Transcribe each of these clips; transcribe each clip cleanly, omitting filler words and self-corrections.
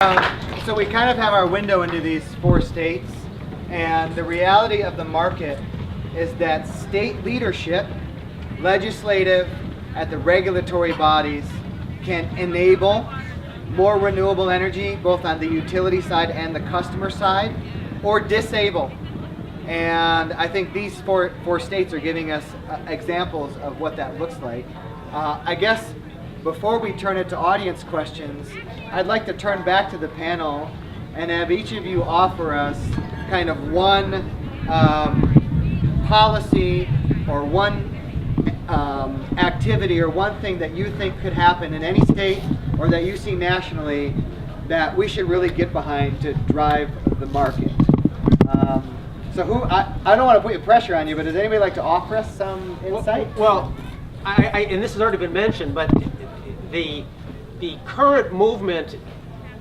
So we kind of have our window into these 4 states, and the reality of the market is that state leadership, legislative, at the regulatory bodies can enable more renewable energy, both on the utility side and the customer side, or disable. And I think these four states are giving us examples of what that looks like. I guess before we turn it to audience questions, I'd like to turn back to the panel and have each of you offer us kind of one policy or one activity or one thing that you think could happen in any state or that you see nationally that we should really get behind to drive the market. So I don't want to put pressure on you, but does anybody like to offer us some insight? Well, and this has already been mentioned, but the current movement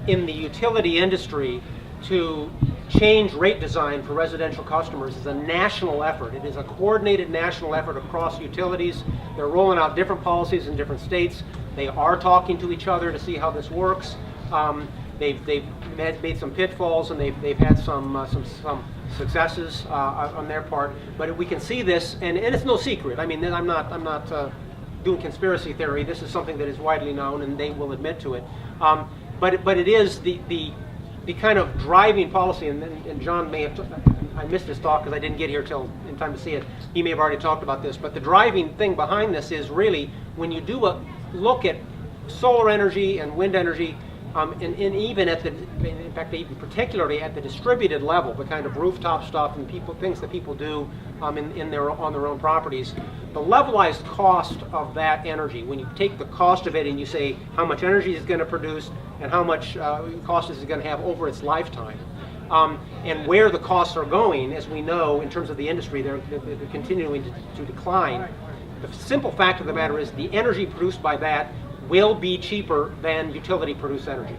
in the utility industry to change rate design for residential customers is a national effort. It is a coordinated national effort across utilities. They're rolling out different policies in different states. They are talking to each other to see how this works. They've made some pitfalls, and they've had some successes on their part. But we can see this, and it's no secret. I mean, I'm not doing conspiracy theory. This is something that is widely known, and they will admit to it. But it is the kind of driving policy, and John may have, I missed his talk because I didn't get here till in time to see it. He may have already talked about this, but the driving thing behind this is really when you do a look at solar energy and wind energy, and even at in fact, even particularly at the distributed level, the kind of rooftop stuff and things that people do on their own properties, the levelized cost of that energy, when you take the cost of it and you say how much energy it's going to produce and how much cost is it going to have over its lifetime, and where the costs are going, as we know in terms of the industry, they're continuing to decline. The simple fact of the matter is the energy produced by that will be cheaper than utility produced energy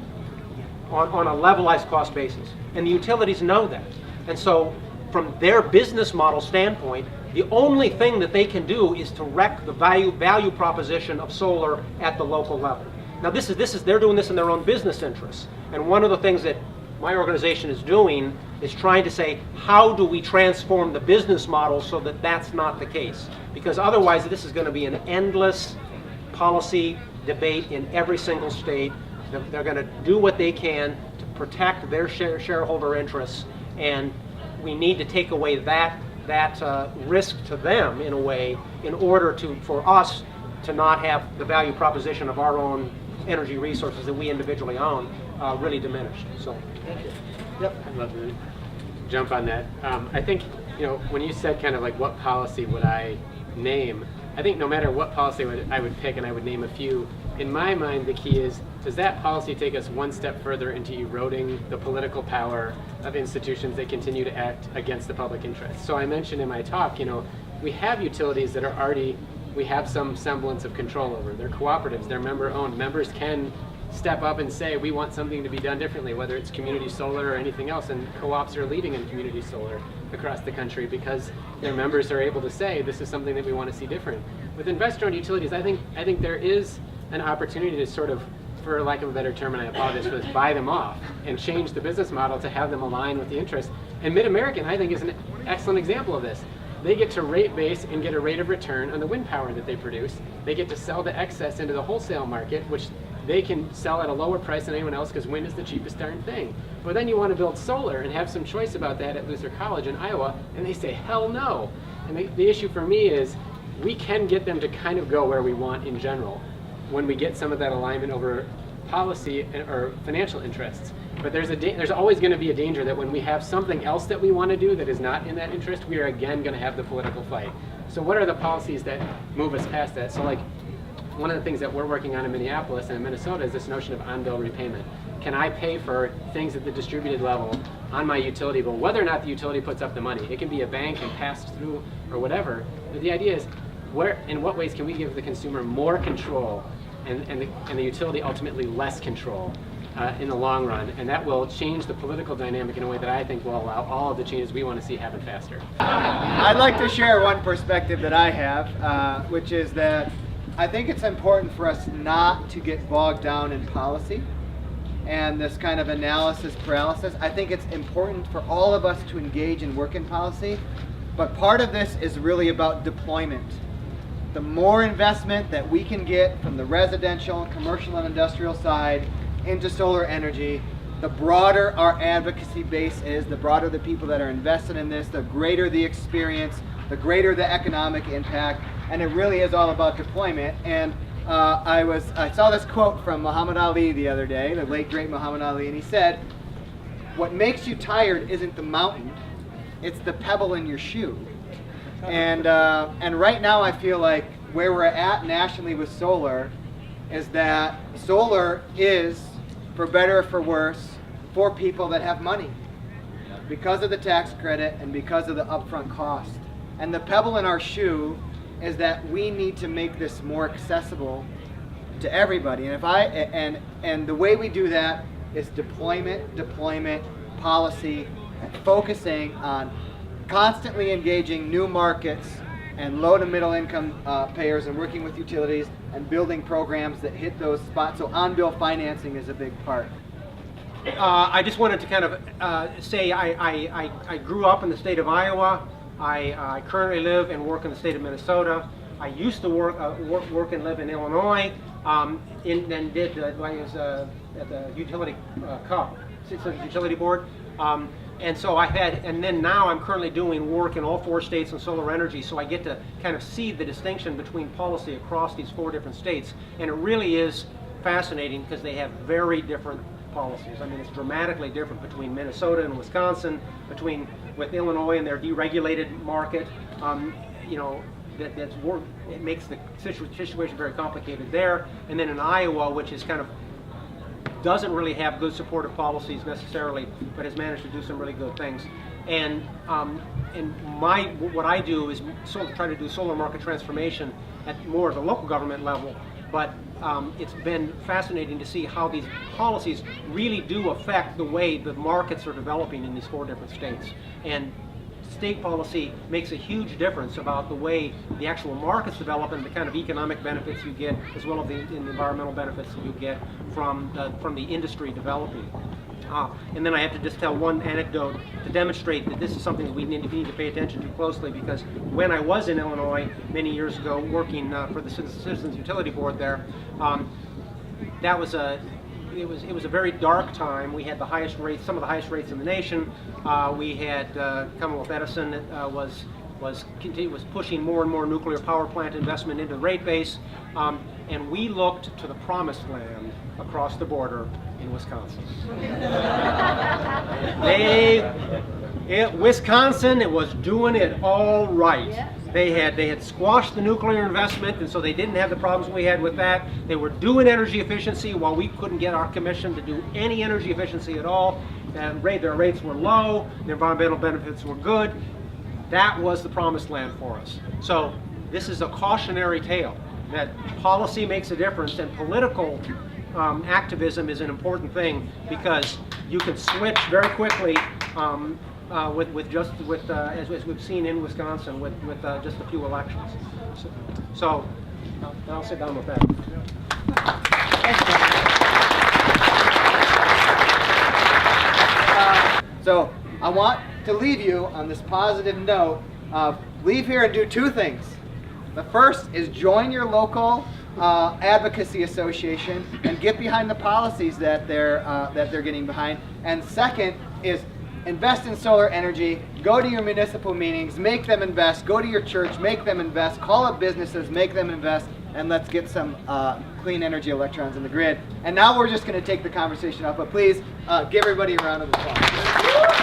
on a levelized cost basis. And the utilities know that. And so from their business model standpoint, the only thing that they can do is to wreck the value proposition of solar at the local level. Now they're doing this in their own business interests. And one of the things that my organization is doing is trying to say, how do we transform the business model so that that's not the case? Because otherwise this is going to be an endless policy debate in every single state. They're going to do what they can to protect their shareholder interests, and we need to take away that risk to them in a way in order for us to not have the value proposition of our own energy resources that we individually own really diminished. So, thank you. Yep. I'd love to jump on that. I think, when you said kind of like what policy would I name, I think no matter what policy I would pick, and I would name a few, in my mind the key is, does that policy take us one step further into eroding the political power of institutions that continue to act against the public interest? So I mentioned in my talk, we have utilities that we have some semblance of control over. They're cooperatives, they're member owned. Members can step up and say, we want something to be done differently, whether it's community solar or anything else, and co-ops are leading in community solar across the country because their members are able to say, this is something that we want to see different. With investor-owned utilities, I think there is an opportunity to sort of, for lack of a better term, and I apologize for this, buy them off and change the business model to have them align with the interest. And Mid-American, I think, is an excellent example of this. They get to rate base and get a rate of return on the wind power that they produce. They get to sell the excess into the wholesale market, which they can sell at a lower price than anyone else because wind is the cheapest darn thing. But then you want to build solar and have some choice about that at Luther College in Iowa, and they say, hell no. And the issue for me is we can get them to kind of go where we want in general when we get some of that alignment over policy or financial interests. But there's always going to be a danger that when we have something else that we want to do that is not in that interest, we are again going to have the political fight. So what are the policies that move us past that? So like, one of the things that we're working on in Minneapolis and in Minnesota is this notion of on-bill repayment. Can I pay for things at the distributed level on my utility bill, whether or not the utility puts up the money? It can be a bank and passed through or whatever. But the idea is, in what ways can we give the consumer more control and the utility ultimately less control in the long run? And that will change the political dynamic in a way that I think will allow all of the changes we want to see happen faster. I'd like to share one perspective that I have, which is that I think it's important for us not to get bogged down in policy and this kind of analysis paralysis. I think it's important for all of us to engage and work in policy, but part of this is really about deployment. The more investment that we can get from the residential, commercial, and industrial side into solar energy, the broader our advocacy base is, the broader the people that are invested in this, the greater the experience, the greater the economic impact, and it really is all about deployment. And I saw this quote from Muhammad Ali the other day, the late great Muhammad Ali, and he said, "What makes you tired isn't the mountain, it's the pebble in your shoe." And right now I feel like where we're at nationally with solar is that solar is, for better or for worse, for people that have money because of the tax credit and because of the upfront cost. And the pebble in our shoe is that we need to make this more accessible to everybody. And the way we do that is deployment, policy, and focusing on constantly engaging new markets and low to middle income payers, and working with utilities and building programs that hit those spots. So on-bill financing is a big part. I just wanted to kind of say I grew up in the state of Iowa. I currently live and work in the state of Minnesota. I used to work and live in Illinois, and did I was at the utility utility board. And so and then now I'm currently doing work in all 4 states in solar energy, so I get to kind of see the distinction between policy across these 4 different states. And it really is fascinating because they have very different policies. I mean, it's dramatically different between Minnesota and Wisconsin, with Illinois and their deregulated market. You know, it makes the situation very complicated there. And then in Iowa, which is kind of doesn't really have good supportive policies necessarily, but has managed to do some really good things. And what I do is try to do solar market transformation at more of the local government level. But it's been fascinating to see how these policies really do affect the way the markets are developing in these 4 different states. And state policy makes a huge difference about the way the actual markets develop and the kind of economic benefits you get, as well as the environmental benefits that you get from the industry developing. And then I have to just tell one anecdote to demonstrate that this is something that we need to pay attention to closely, because when I was in Illinois many years ago working for the Citizens Utility Board there, it was a very dark time. We had the highest rates, some of the highest rates in the nation. We had Commonwealth Edison was pushing more and more nuclear power plant investment into the rate base, and we looked to the promised land across the border in Wisconsin. Wisconsin, it was doing it all right. Yeah. They had squashed the nuclear investment, and so they didn't have the problems we had with that. They were doing energy efficiency while we couldn't get our commission to do any energy efficiency at all. And their rates were low, the environmental benefits were good. That was the promised land for us. So this is a cautionary tale that policy makes a difference, and political activism is an important thing, because you can switch very quickly as we've seen in Wisconsin with just a few elections. So I'll sit down with that. So I want to leave you on this positive note. Leave here and do 2 things. The first is join your local advocacy association and get behind the policies that they're getting behind. And second is invest in solar energy. Go to your municipal meetings, make them invest. Go to your church, make them invest. Call up businesses, make them invest, and let's get some clean energy electrons in the grid. And now we're just going to take the conversation up, but please give everybody a round of applause.